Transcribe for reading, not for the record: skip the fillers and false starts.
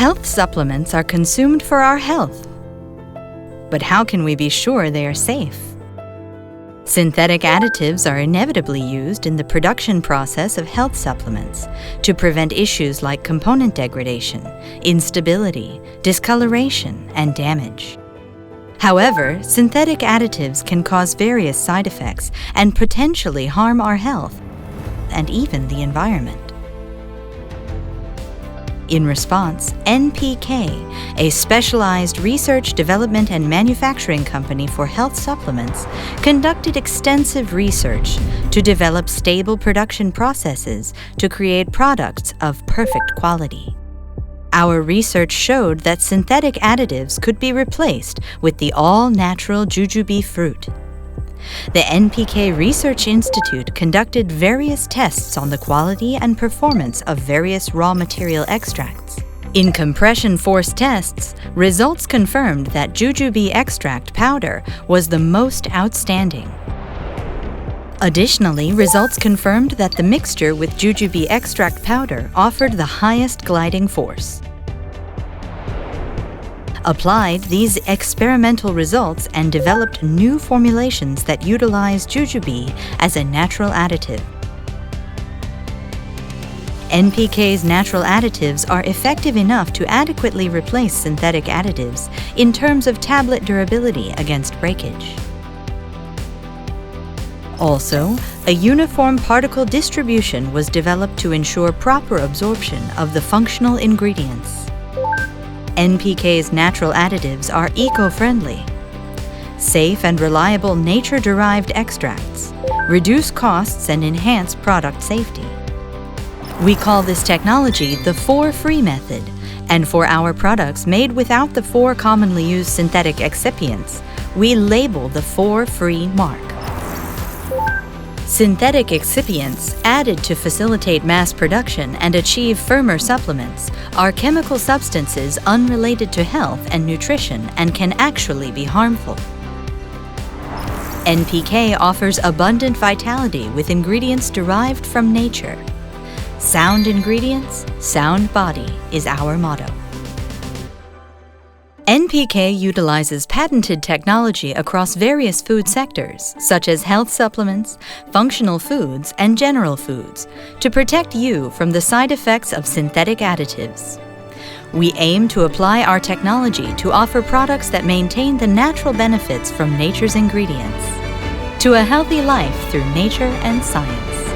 Health supplements are consumed for our health. But how can we be sure they are safe? Synthetic additives are inevitably used in the production process of health supplements to prevent issues like component degradation, instability, discoloration, and damage. However, synthetic additives can cause various side effects and potentially harm our health and even the environment. In response, NPK, a specialized research, development, and manufacturing company for health supplements, conducted extensive research to develop stable production processes to create products of perfect quality. Our research showed that synthetic additives could be replaced with the all-natural jujube fruit. The NPK Research Institute conducted various tests on the quality and performance of various raw material extracts. In compression force tests, results confirmed that jujube extract powder was the most outstanding. Additionally, results confirmed that the mixture with jujube extract powder offered the highest gliding force. Applied these experimental results and developed new formulations that utilize jujube as a natural additive. NPK's natural additives are effective enough to adequately replace synthetic additives in terms of tablet durability against breakage. Also, a uniform particle distribution was developed to ensure proper absorption of the functional ingredients. NPK's natural additives are eco-friendly. Safe and reliable nature-derived extracts reduce costs and enhance product safety. We call this technology the 4-free method, and for our products made without the 4 commonly used synthetic excipients, we label the 4-free mark. Synthetic excipients, added to facilitate mass production and achieve firmer supplements, are chemical substances unrelated to health and nutrition and can actually be harmful. NPK offers abundant vitality with ingredients derived from nature. Sound ingredients, sound body is our motto. NPK utilizes patented technology across various food sectors, such as health supplements, functional foods, and general foods, to protect you from the side effects of synthetic additives. We aim to apply our technology to offer products that maintain the natural benefits from nature's ingredients. To a healthy life through nature and science.